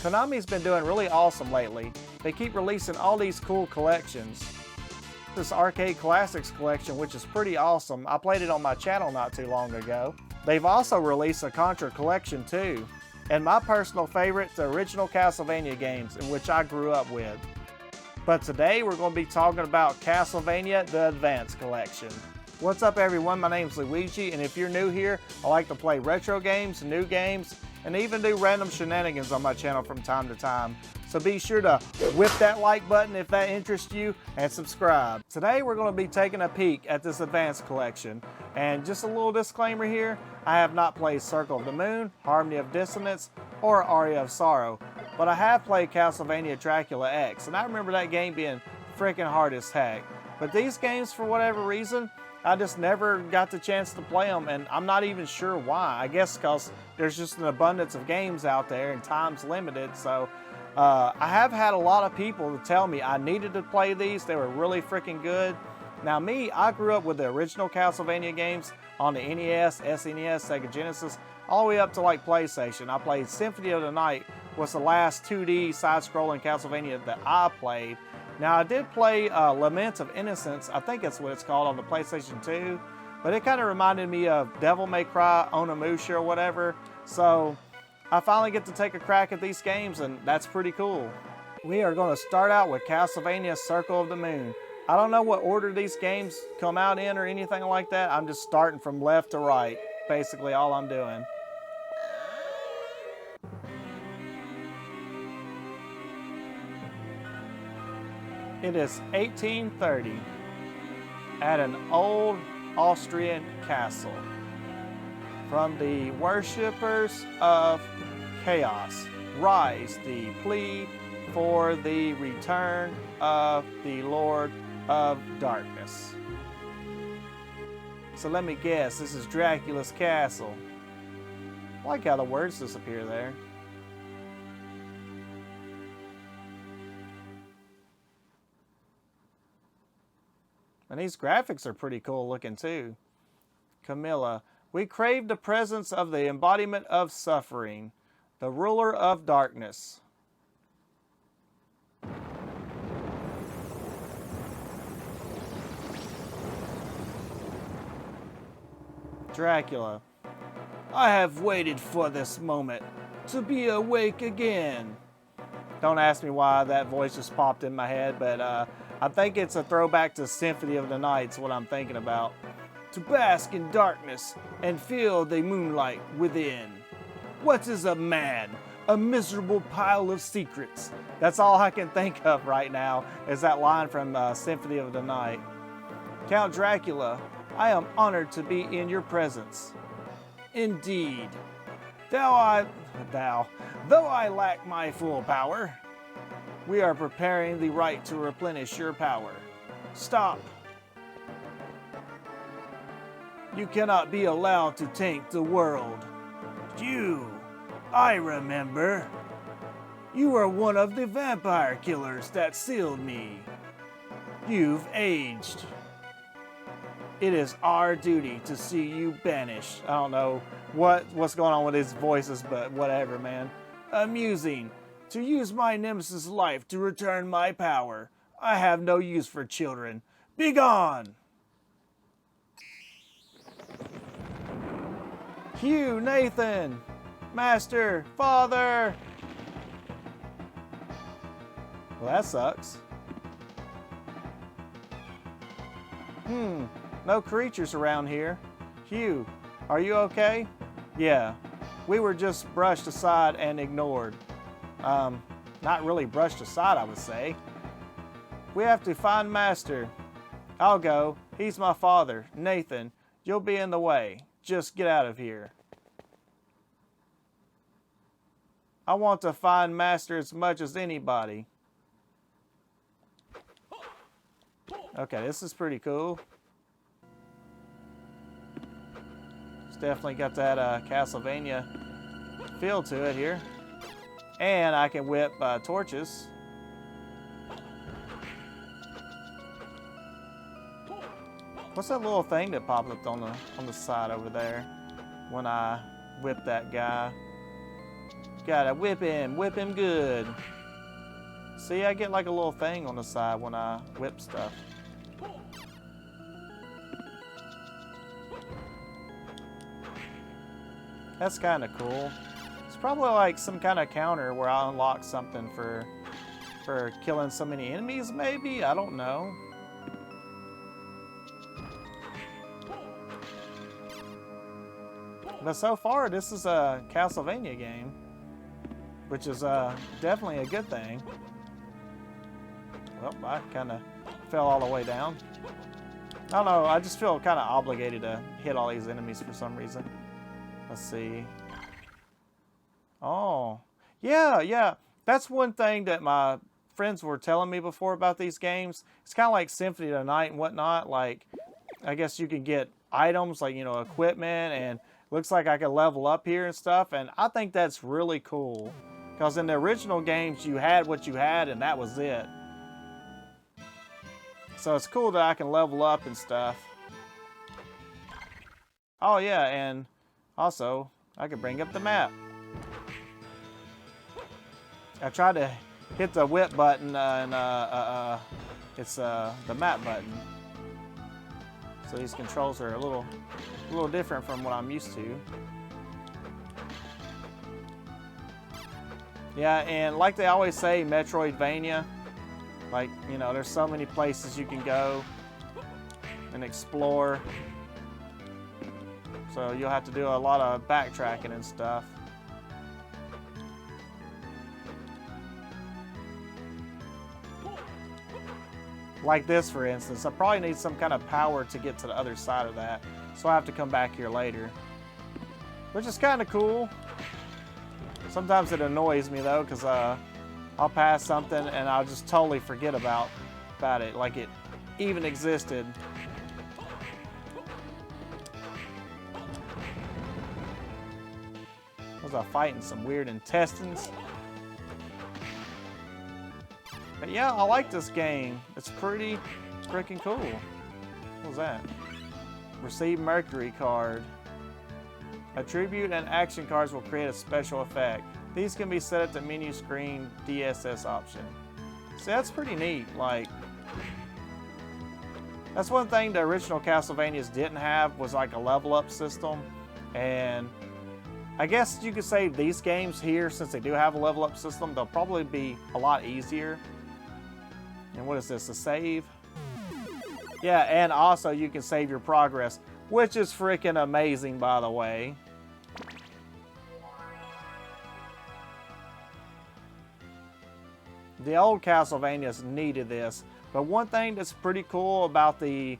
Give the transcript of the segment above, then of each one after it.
Konami's been doing really awesome lately. They keep releasing all these cool collections. This Arcade Classics collection, which is pretty awesome. I played it on my channel not too long ago. They've also released a Contra collection too. And my personal favorite, the original Castlevania games, in which I grew up with. But today we're going to be talking about Castlevania, the Advance Collection. What's up everyone, my name's LeeWeeGee, and if you're new here, I like to play retro games, new games, and even do random shenanigans on my channel from time to time. So be sure to whip that like button if that interests you, and subscribe. Today we're going to be taking a peek at this Advance Collection. And just a little disclaimer here, I have not played Circle of the Moon, Harmony of Dissonance, or Aria of Sorrow. But I have played Castlevania Dracula X, and I remember that game being freaking hard as heck. But these games, for whatever reason, I just never got the chance to play them, and I'm not even sure why. I guess because there's just an abundance of games out there and time's limited. So I have had a lot of people to tell me I needed to play these. They were really freaking good. Now me, I grew up with the original Castlevania games on the NES, SNES, Sega Genesis, all the way up to like PlayStation. I played Symphony of the Night, was the last 2D side-scrolling Castlevania that I played. Now I did play Lament of Innocence, I think that's what it's called, on the PlayStation 2, but it kind of reminded me of Devil May Cry, Onimusha or whatever, so I finally get to take a crack at these games, and that's pretty cool. We are going to start out with Castlevania Circle of the Moon. I don't know what order these games come out in or anything like that. I'm just starting from left to right, basically all I'm doing. It is 1830 at an old Austrian castle. From the worshippers of chaos, rise the plea for the return of the Lord of Darkness. So let me guess, this is Dracula's castle. I like how the words disappear there. And these graphics are pretty cool looking too. Camilla, we crave the presence of the embodiment of suffering, the ruler of darkness. Dracula, I have waited for this moment, to be awake again. Don't ask me why that voice just popped in my head, but I think it's a throwback to Symphony of the Night's what I'm thinking about. To bask in darkness and feel the moonlight within. What is a man? A miserable pile of secrets. That's all I can think of right now is that line from Symphony of the Night. Count Dracula, I am honored to be in your presence. Indeed. Though I lack my full power, we are preparing the right to replenish your power. Stop. You cannot be allowed to taint the world. You, I remember. You are one of the vampire killers that sealed me. You've aged. It is our duty to see you banished. I don't know what's going on with his voices, but whatever, man. Amusing. To use my nemesis' life to return my power. I have no use for children. Begone! Hugh, Nathan, Master, Father. Well, that sucks. No creatures around here. Hugh, are you okay? Yeah, we were just brushed aside and ignored. Not really brushed aside, I would say. We have to find Master. I'll go. He's my father, Nathan. You'll be in the way. Just get out of here. I want to find Master as much as anybody. Okay, this is pretty cool. It's definitely got that Castlevania feel to it here. And I can whip torches. What's that little thing that popped up on the side over there when I whip that guy? Gotta whip him good. See, I get like a little thing on the side when I whip stuff. That's kind of cool. It's probably like some kind of counter where I unlock something for killing so many enemies, maybe? I don't know. But so far, this is a Castlevania game, which is definitely a good thing. Well, I kind of fell all the way down. I don't know, I just feel kind of obligated to hit all these enemies for some reason. Let's see. Oh, yeah. That's one thing that my friends were telling me before about these games. It's kind of like Symphony tonight and whatnot. Like, I guess you can get items like, you know, equipment, and looks like I can level up here and stuff. And I think that's really cool. Because in the original games, you had what you had and that was it. So it's cool that I can level up and stuff. Oh yeah, and also, I can bring up the map. I tried to hit the whip button and it's the map button. So these controls are a little different from what I'm used to. Yeah, and like they always say, Metroidvania, like, you know, there's so many places you can go and explore. So you'll have to do a lot of backtracking and stuff. Like this, for instance, I probably need some kind of power to get to the other side of that. So I have to come back here later. Which is kind of cool. Sometimes it annoys me though, because I'll pass something and I'll just totally forget about it, like it even existed. Was I fighting some weird intestines? But yeah, I like this game. It's pretty freaking cool. What was that? Receive Mercury card. Attribute and action cards will create a special effect. These can be set at the menu screen DSS option. See, that's pretty neat. Like, that's one thing the original Castlevanias didn't have, was like a level up system. And I guess you could say these games here, since they do have a level up system, they'll probably be a lot easier. And what is this, a save? Yeah, and also you can save your progress, which is freaking amazing, by the way. The old Castlevanias needed this, but one thing that's pretty cool about the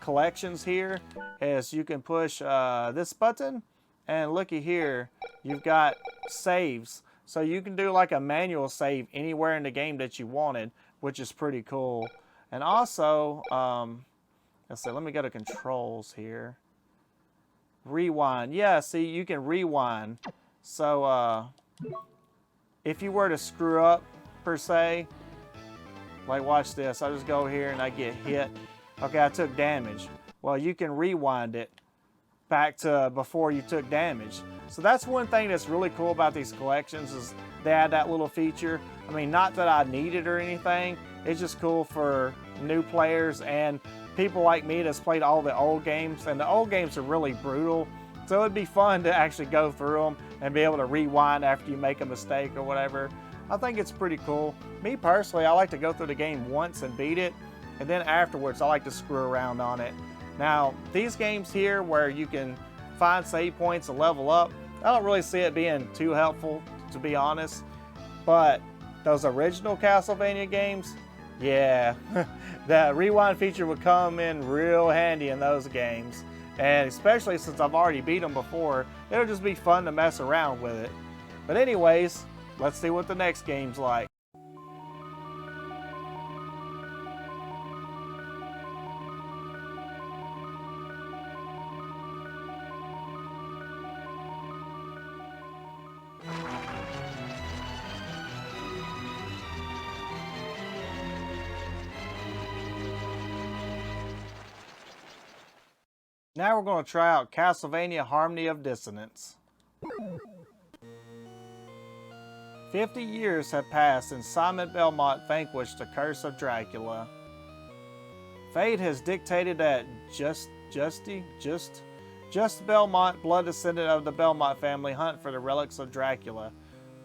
collections here is you can push this button, and looky here, you've got saves. So you can do like a manual save anywhere in the game that you wanted, which is pretty cool. And also, let's see, let me go to controls here. Rewind. Yeah, see, you can rewind. So, if you were to screw up, per se, like watch this, I just go here and I get hit. Okay, I took damage. Well, you can rewind it back to before you took damage. So that's one thing that's really cool about these collections, is they add that little feature. I mean, not that I need it or anything. It's just cool for new players and people like me that's played all the old games. And the old games are really brutal. So it'd be fun to actually go through them and be able to rewind after you make a mistake or whatever. I think it's pretty cool. Me personally, I like to go through the game once and beat it. And then afterwards, I like to screw around on it. Now, these games here where you can find save points and level up, I don't really see it being too helpful, to be honest. But those original Castlevania games, yeah, that rewind feature would come in real handy in those games. And especially since I've already beat them before, it'll just be fun to mess around with it. But anyways, let's see what the next game's like. Now we're going to try out Castlevania Harmony of Dissonance. 50 years have passed since Simon Belmont vanquished the curse of Dracula. Fate has dictated that Just Belmont, blood descendant of the Belmont family, hunt for the relics of Dracula.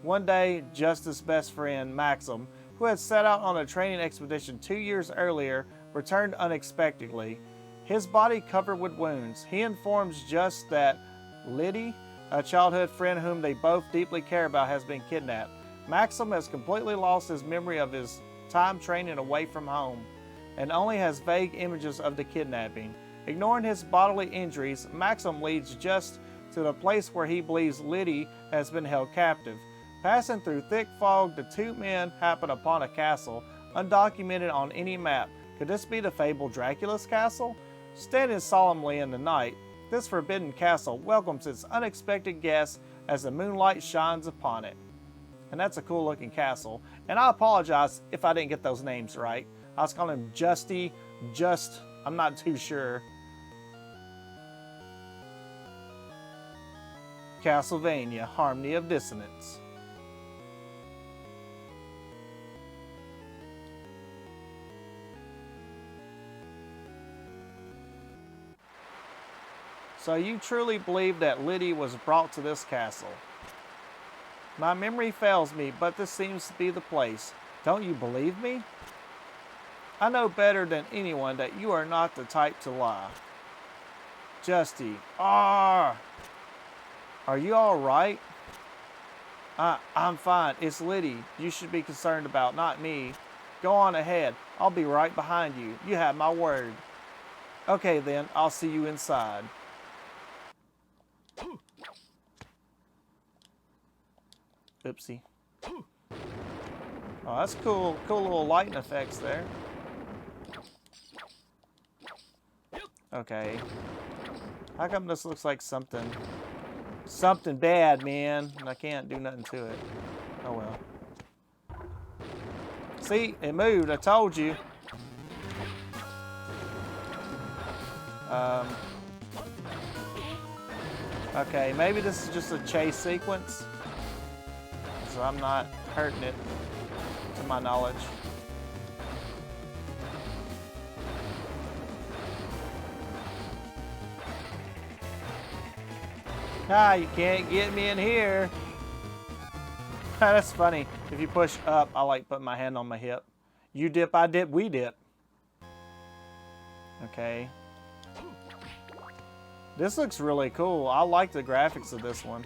One day, Justice's best friend, Maxim, who had set out on a training expedition 2 years earlier, returned unexpectedly. His body covered with wounds. He informs Just that LeeWeeGee, a childhood friend whom they both deeply care about, has been kidnapped. Maxim has completely lost his memory of his time training away from home, and only has vague images of the kidnapping. Ignoring his bodily injuries, Maxim leads Just to the place where he believes LeeWeeGee has been held captive. Passing through thick fog, the two men happen upon a castle, undocumented on any map. Could this be the fabled Dracula's castle? Standing solemnly in the night, this forbidden castle welcomes its unexpected guests as the moonlight shines upon it. And that's a cool looking castle. And I apologize if I didn't get those names right. I was calling him Justy, I'm not too sure. Castlevania, Harmony of Dissonance. So you truly believe that LeeWeeGee was brought to this castle? My memory fails me, but this seems to be the place. Don't you believe me? I know better than anyone that you are not the type to lie. Justy. Are you alright? I'm fine. It's LeeWeeGee you should be concerned about, not me. Go on ahead. I'll be right behind you. You have my word. Okay then, I'll see you inside. Oopsie. Oh, that's cool. Cool little lighting effects there. Okay. How come this looks like something bad, man? And I can't do nothing to it. Oh well. See, it moved. I told you. Okay, maybe this is just a chase sequence. So I'm not hurting it, to my knowledge. Ah, you can't get me in here. That's funny. If you push up, I like putting my hand on my hip. You dip, I dip, we dip. Okay. This looks really cool. I like the graphics of this one.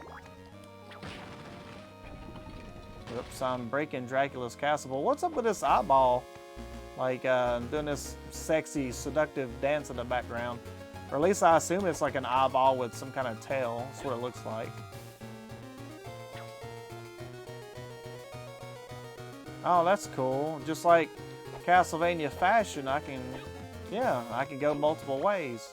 Oops, I'm breaking Dracula's castle. But what's up with this eyeball? Like, doing this sexy, seductive dance in the background. Or at least I assume it's like an eyeball with some kind of tail. That's what it looks like. Oh, that's cool. Just like Castlevania fashion, I can go multiple ways.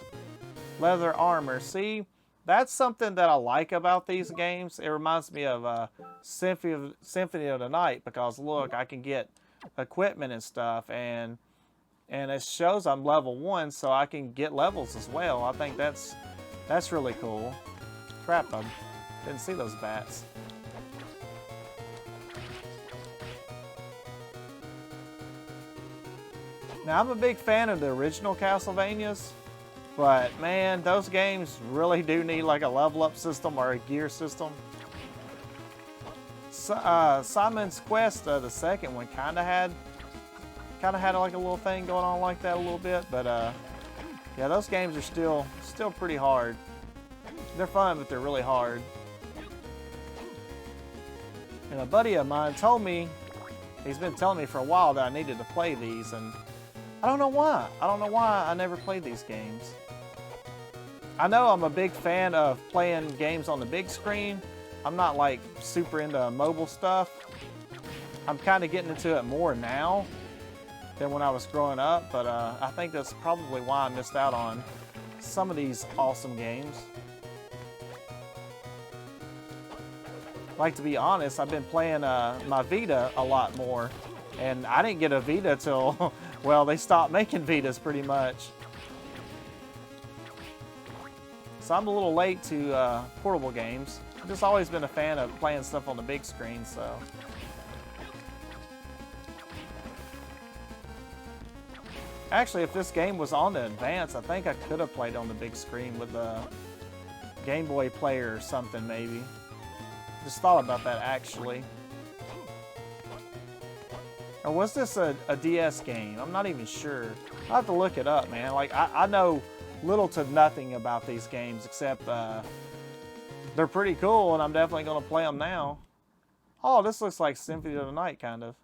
Leather armor. See, that's something that I like about these games. It reminds me of Symphony of the Night, because look, I can get equipment and stuff, and it shows I'm level 1, so I can get levels as well. I think that's really cool. Crap, I didn't see those bats. Now, I'm a big fan of the original Castlevanias, but man, those games really do need like a level up system or a gear system. Simon's Quest, the second one, kind of had like a little thing going on like that a little bit, but yeah, those games are still pretty hard. They're fun, but they're really hard. And a buddy of mine told me, he's been telling me for a while that I needed to play these, and I don't know why. I don't know why I never played these games. I know I'm a big fan of playing games on the big screen. I'm not like super into mobile stuff. I'm kind of getting into it more now than when I was growing up, but I think that's probably why I missed out on some of these awesome games. Like, to be honest, I've been playing my Vita a lot more, and I didn't get a Vita till, well, they stopped making Vitas pretty much. So I'm a little late to portable games. I've just always been a fan of playing stuff on the big screen, so Actually, if this game was on the Advance, I think I could have played on the big screen with the Game Boy player or something, maybe. Just thought about that, actually. Or was this a DS game? I'm not even sure. I'll have to look it up, man. Like, I know little to nothing about these games, except they're pretty cool, and I'm definitely going to play them now. Oh, this looks like Symphony of the Night, kind of.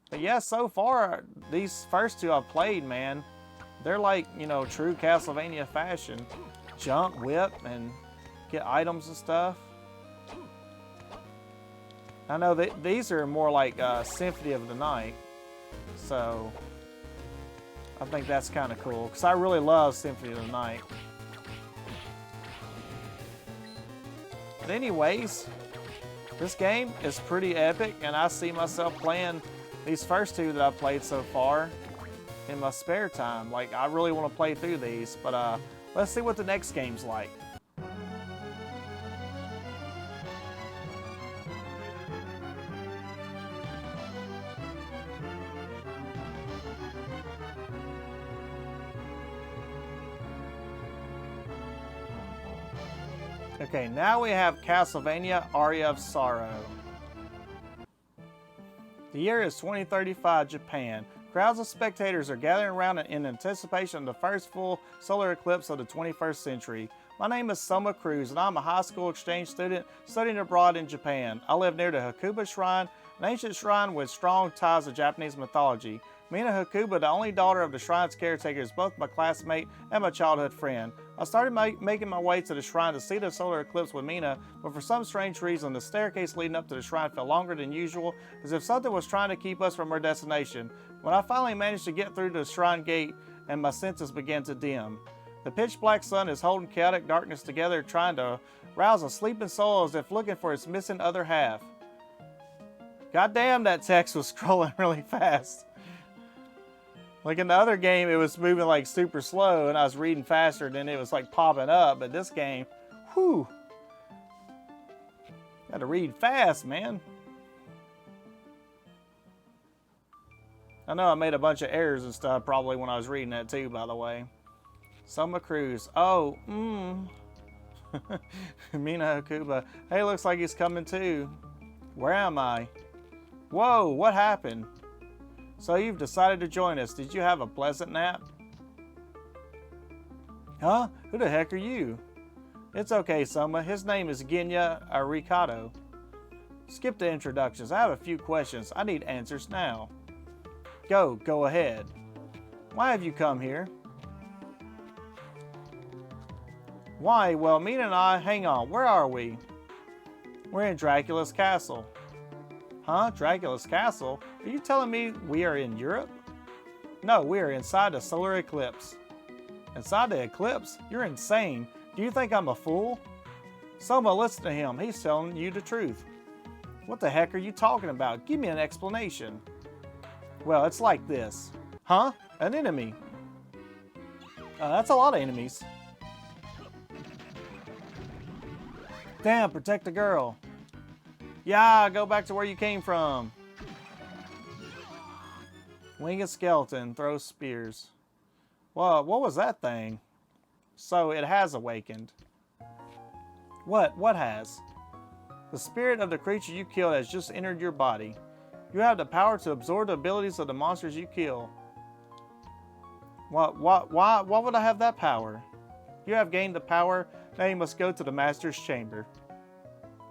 But yeah, so far, these first two I've played, man, they're like, you know, true Castlevania fashion. Jump, whip, and get items and stuff. I know that these are more like Symphony of the Night, so I think that's kind of cool, because I really love Symphony of the Night. But anyways, this game is pretty epic, and I see myself playing these first two that I've played so far in my spare time. Like, I really want to play through these, but let's see what the next game's like. Okay, now we have Castlevania Aria of Sorrow. The year is 2035 Japan. Crowds of spectators are gathering around in anticipation of the first full solar eclipse of the 21st century. My name is Soma Cruz, and I'm a high school exchange student studying abroad in Japan. I live near the Hakuba Shrine, an ancient shrine with strong ties to Japanese mythology. Mina Hakuba, the only daughter of the shrine's caretaker, is both my classmate and my childhood friend. I started making my way to the shrine to see the solar eclipse with Mina, but for some strange reason, the staircase leading up to the shrine felt longer than usual, as if something was trying to keep us from our destination. When I finally managed to get through the shrine gate, and my senses began to dim. The pitch-black sun is holding chaotic darkness together, trying to rouse a sleeping soul as if looking for its missing other half. Goddamn, that text was scrolling really fast. Like in the other game, it was moving like super slow, and I was reading faster, and then it was like popping up. But this game, whew, gotta read fast, man. I know I made a bunch of errors and stuff probably when I was reading that too, by the way. Soma Cruz. Oh, Mina Hakuba. Hey, looks like he's coming too. Where am I? Whoa, what happened? So you've decided to join us. Did you have a pleasant nap? Huh? Who the heck are you? It's okay, Soma. His name is Genya Arikado. Skip the introductions. I have a few questions. I need answers now. Go ahead. Why have you come here? Why? Well, Mina and I, hang on, where are we? We're in Dracula's castle. Huh? Dracula's castle? Are you telling me we are in Europe? No, we are inside the solar eclipse. Inside the eclipse? You're insane. Do you think I'm a fool? Soma, listen to him. He's telling you the truth. What the heck are you talking about? Give me an explanation. Well, it's like this. Huh? An enemy. That's a lot of enemies. Damn, protect the girl. Yeah, go back to where you came from. Winged skeleton throws spears. Well, what was that thing? So it has awakened. What has? The spirit of the creature you killed has just entered your body. You have the power to absorb the abilities of the monsters you kill. Why would I have that power? You have gained the power, now you must go to the Master's Chamber.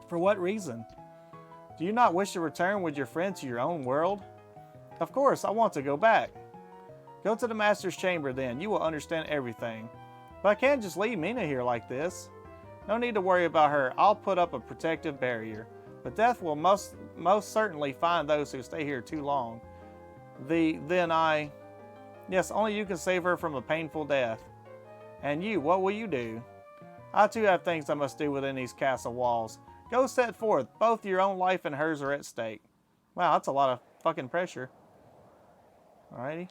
For what reason? Do you not wish to return with your friend to your own world? Of course, I want to go back. Go to the Master's Chamber then, you will understand everything. But I can't just leave Mina here like this. No need to worry about her, I'll put up a protective barrier. But death will most certainly find those who stay here too long. Yes, only you can save her from a painful death. And you, what will you do? I too have things I must do within these castle walls. Go set forth, both your own life and hers are at stake. Wow, that's a lot of fucking pressure. Alrighty.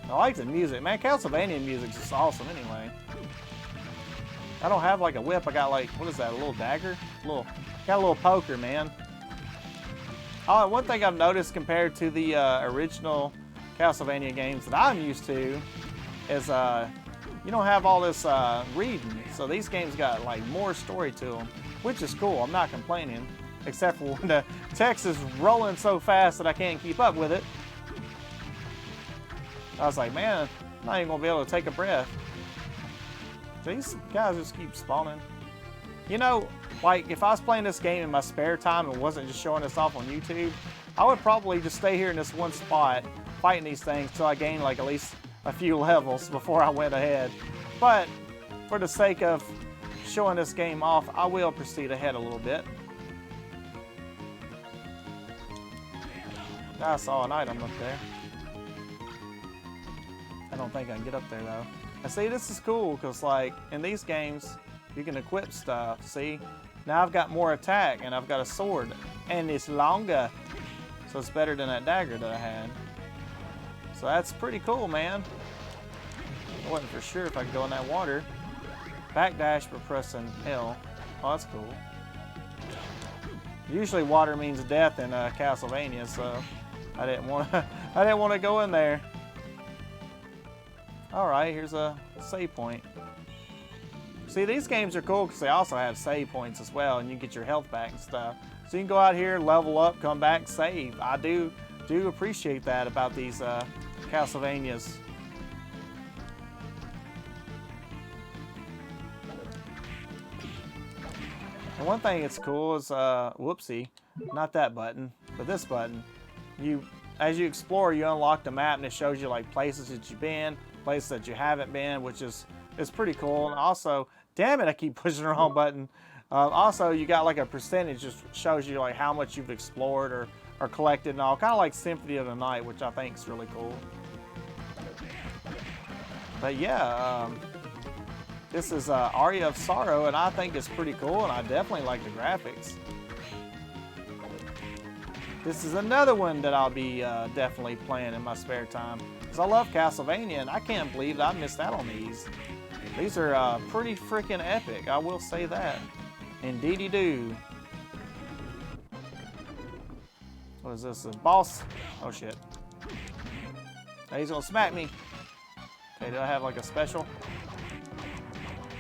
I like the music. Man, Castlevania music is just awesome anyway. I don't have like a whip. I got like, what is that, a little dagger? Got a little poker, man. Oh, and one thing I've noticed compared to the original Castlevania games that I'm used to is you don't have all this reading. So these games got like more story to them, which is cool. I'm not complaining, except for when the text is rolling so fast that I can't keep up with it. I was like, man, I'm not even gonna be able to take a breath. These guys just keep spawning. You know, like if I was playing this game in my spare time and wasn't just showing this off on YouTube, I would probably just stay here in this one spot fighting these things till I gain like at least a few levels before I went ahead. But for the sake of showing this game off, I will proceed ahead a little bit. I saw an item up there. I don't think I can get up there though. And see, this is cool because like in these games, you can equip stuff. See, now I've got more attack and I've got a sword and it's longer. So it's better than that dagger that I had. So that's pretty cool, man. I wasn't for sure if I could go in that water. Backdash for pressing L. Oh, that's cool. Usually water means death in Castlevania, so I didn't want to go in there. All right, here's a save point. See, these games are cool because they also have save points as well, and you get your health back and stuff. So you can go out here, level up, come back, save. I do appreciate that about these Castlevanias. And one thing that's cool is, whoopsie, not that button, but this button. As you explore, you unlock the map and it shows you like places that you've been, places that you haven't been, which is pretty cool. And also, damn it, I keep pushing the wrong button. Also, you got like a percentage, just shows you like how much you've explored or collected and all, kind of like Symphony of the Night, which I think is really cool. But yeah, this is Aria of Sorrow, and I think it's pretty cool, and I definitely like the graphics. This is another one that I'll be definitely playing in my spare time, because I love Castlevania, and I can't believe that I missed out on these. These are pretty freaking epic, I will say that. Indeedy do. What is this, a boss? Oh shit. He's gonna smack me. Okay, do I have like a special?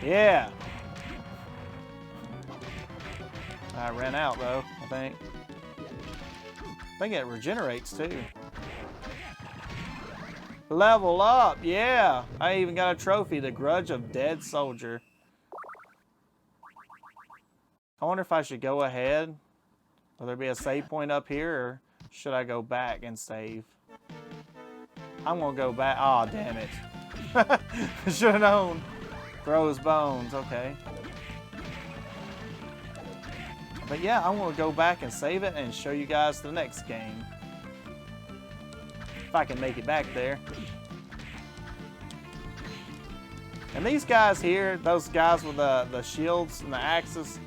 Yeah. I ran out though, I think. I think it regenerates too. Level up, yeah. I even got a trophy, the Grudge of Dead Soldier. I wonder if I should go ahead. Will there be a save point up here, or should I go back and save? I'm gonna go back. Aw, oh, damn it. I should have known. Throw his bones, okay. But yeah, I'm gonna go back and save it and show you guys the next game. If I can make it back there. And these guys here, those guys with the shields and the axes,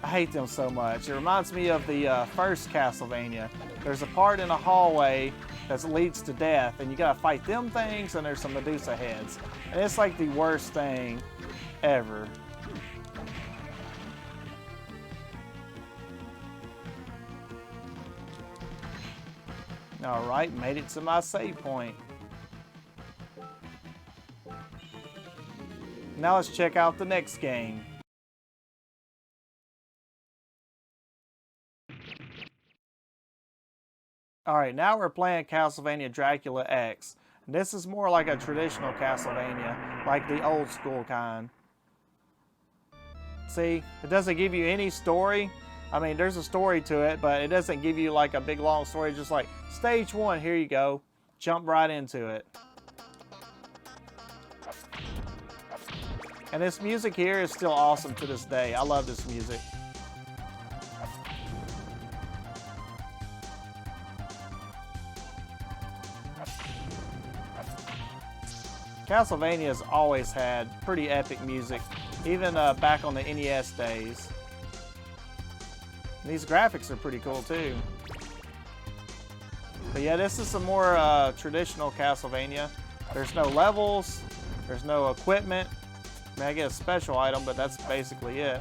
I hate them so much. It reminds me of the first Castlevania. There's a part in a hallway that leads to death, and you gotta fight them things, and there's some Medusa heads. And it's like the worst thing ever. Alright, made it to my save point. Now let's check out the next game. Alright, now we're playing Castlevania Dracula X. This is more like a traditional Castlevania, like the old school kind. See, it doesn't give you any story. I mean, there's a story to it, but it doesn't give you like a big long story, just like, stage one, here you go. Jump right into it. And this music here is still awesome to this day. I love this music. Castlevania has always had pretty epic music, even back on the NES days. And these graphics are pretty cool too. But yeah, this is some more traditional Castlevania. There's no levels, there's no equipment. I mean, I get a special item, but that's basically it.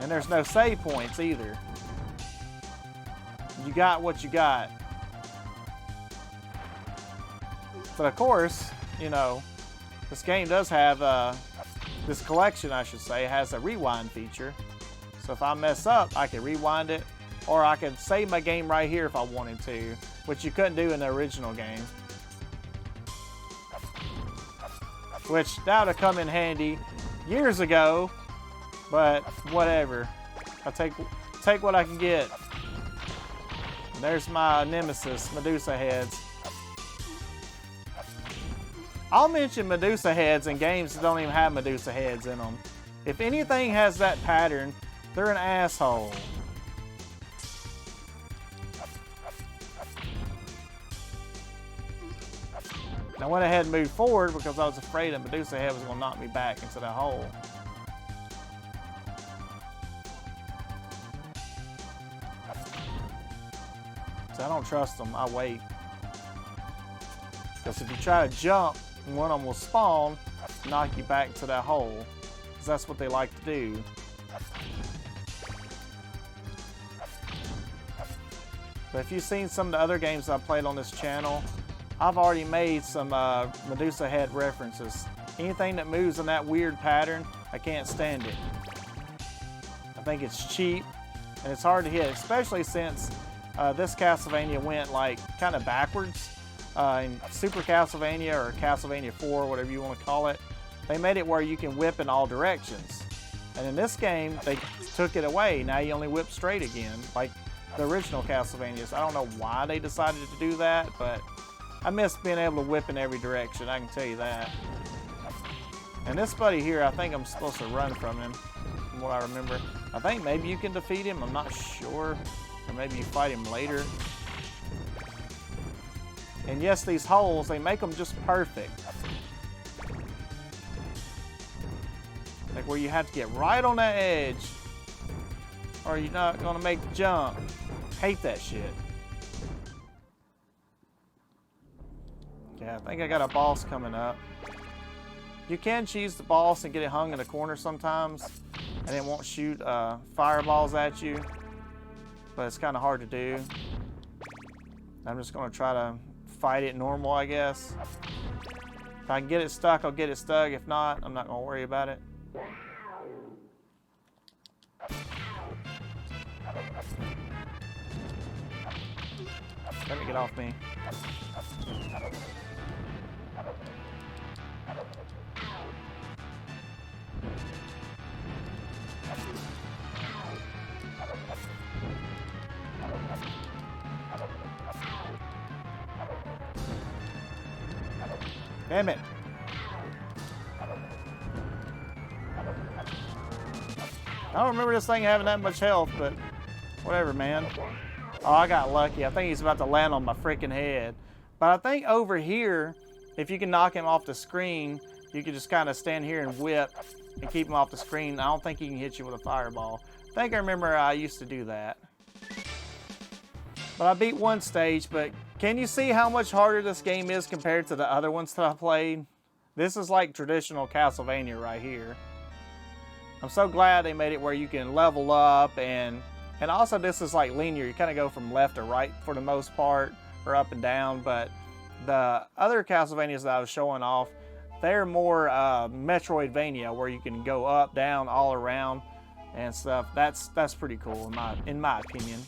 And there's no save points either. You got what you got. But of course, you know, this game does have, this collection, I should say, has a rewind feature. So if I mess up, I can rewind it, or I can save my game right here if I wanted to, which you couldn't do in the original game. Which, that would have come in handy years ago, but whatever. I take what I can get. And there's my nemesis, Medusa heads. I'll mention Medusa heads in games that don't even have Medusa heads in them. If anything has that pattern, they're an asshole. I went ahead and moved forward because I was afraid that Medusa head was going to knock me back into that hole. So I don't trust them. I wait. Because if you try to jump, one of them will spawn, knock you back to that hole. Because that's what they like to do. But if you've seen some of the other games I've played on this channel, I've already made some Medusa head references. Anything that moves in that weird pattern, I can't stand it. I think it's cheap and it's hard to hit, especially since this Castlevania went like kind of backwards. In Super Castlevania or Castlevania 4, whatever you want to call it, they made it where you can whip in all directions. And in this game, they took it away. Now you only whip straight again, like the original Castlevanias. I don't know why they decided to do that, but I miss being able to whip in every direction, I can tell you that. And this buddy here, I think I'm supposed to run from him, from what I remember. I think maybe you can defeat him, I'm not sure. Or maybe you fight him later. And yes, these holes, they make them just perfect. Like where you have to get right on that edge, or you're not gonna make the jump. Hate that shit. Okay, I think I got a boss coming up. You can cheese the boss and get it hung in a corner sometimes, and it won't shoot fireballs at you, but it's kind of hard to do. I'm just gonna try to fight it normal, I guess. If I can get it stuck, I'll get it stuck. If not, I'm not gonna worry about it. Let me get off me. Damn it. I don't remember this thing having that much health, but whatever, man. Oh, I got lucky. I think he's about to land on my freaking head. But I think over here, if you can knock him off the screen, you can just kind of stand here and whip and keep him off the screen. I don't think he can hit you with a fireball. I think I remember I used to do that. But I beat one stage, but can you see how much harder this game is compared to the other ones that I played? This is like traditional Castlevania right here. I'm so glad they made it where you can level up, and also this is like linear. You kind of go from left to right for the most part, or up and down, but the other Castlevanias that I was showing off, they're more Metroidvania, where you can go up, down, all around and stuff. That's pretty cool in my opinion.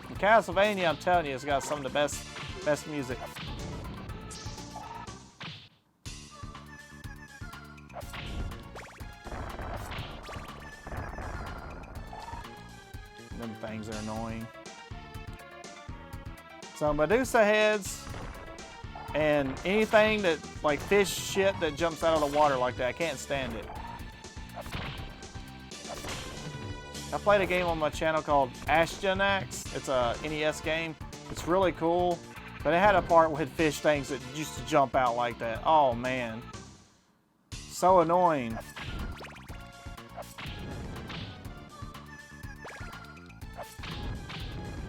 And Castlevania, I'm telling you, it's got some of the best music. Them things are annoying. So Medusa heads and anything that like fish shit that jumps out of the water like that, I can't stand it. I played a game on my channel called Dissonance. It's a NES game. It's really cool, but it had a part with fish things that used to jump out like that. Oh man, so annoying.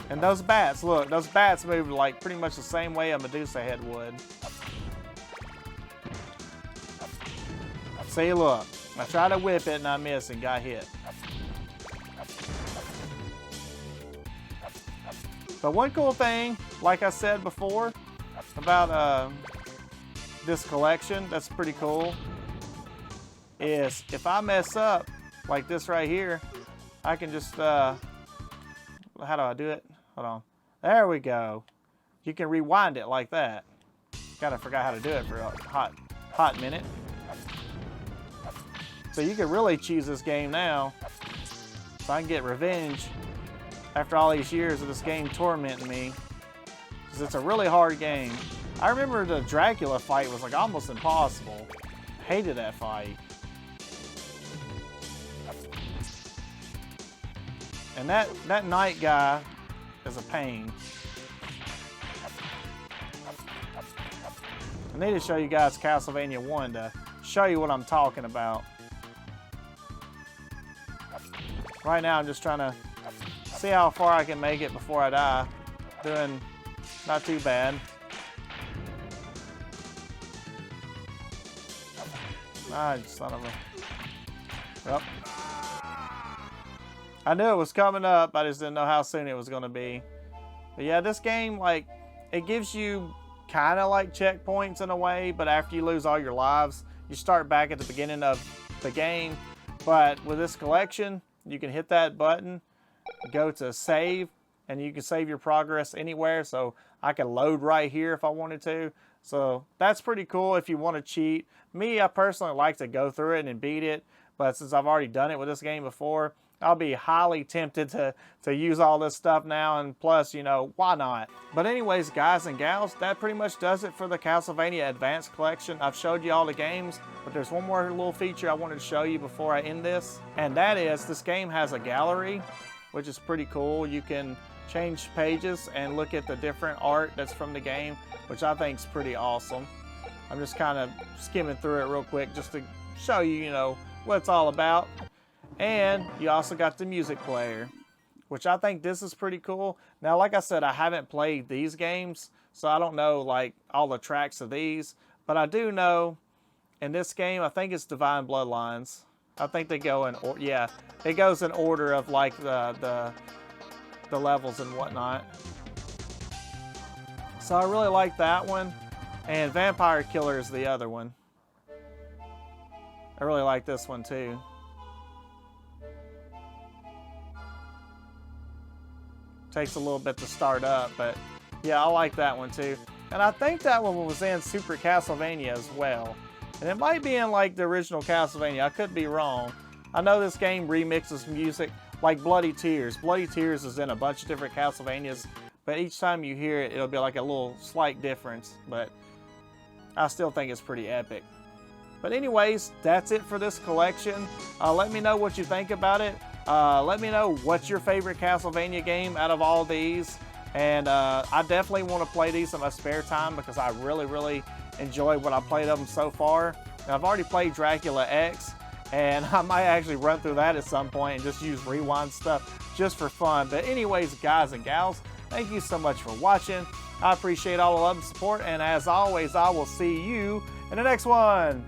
And those bats, look, those bats move like pretty much the same way a Medusa head would. See, look. I tried to whip it and I missed and got hit. But one cool thing, like I said before, about this collection that's pretty cool, is if I mess up, like this right here, I can just, how do I do it? Hold on. There we go. You can rewind it like that. Kinda forgot how to do it for a hot minute. So you can really choose this game now, so I can get revenge after all these years of this game tormenting me, because it's a really hard game. I remember the Dracula fight was like almost impossible. Hated that fight. And that knight guy is a pain. I need to show you guys Castlevania 1 to show you what I'm talking about. Right now I'm just trying to see how far I can make it before I die. Doing not too bad. Ah, son of a... Yep. I knew it was coming up, I just didn't know how soon it was going to be. But yeah, this game, like, it gives you kind of like checkpoints in a way, but after you lose all your lives, you start back at the beginning of the game. But with this collection, you can hit that button, go to save, and you can save your progress anywhere. So I can load right here if I wanted to. So that's pretty cool if you want to cheat. Me, I personally like to go through it and beat it, but since I've already done it with this game before, I'll be highly tempted to use all this stuff now, and plus, you know, why not? But anyways, guys and gals, that pretty much does it for the Castlevania Advanced Collection. I've showed you all the games, but there's one more little feature I wanted to show you before I end this, and that is this game has a gallery, which is pretty cool. You can change pages and look at the different art that's from the game, which I think is pretty awesome. I'm just kind of skimming through it real quick just to show you, you know, what it's all about. And you also got the music player, which I think this is pretty cool. Now, like I said, I haven't played these games, so I don't know like all the tracks of these, but I do know in this game, I think it's Divine Bloodlines. I think they go in, yeah, it goes in order of like the levels and whatnot. So I really like that one, and Vampire Killer is the other one. I really like this one too. Takes a little bit to start up, but yeah, I like that one too. And I think that one was in Super Castlevania as well. And it might be in like the original Castlevania, I could be wrong. I know this game remixes music like Bloody Tears. Bloody Tears is in a bunch of different Castlevanias, but each time you hear it, it'll be like a little slight difference, but I still think it's pretty epic. But anyways, that's it for this collection. Let me know what you think about it. Let me know what's your favorite Castlevania game out of all these. And I definitely want to play these in my spare time because I really enjoy what I played of them so far. Now, I've already played Dracula X, and I might actually run through that at some point and just use rewind stuff just for fun. But anyways, guys and gals, thank you so much for watching. I appreciate all the love and support, and as always, I will see you in the next one.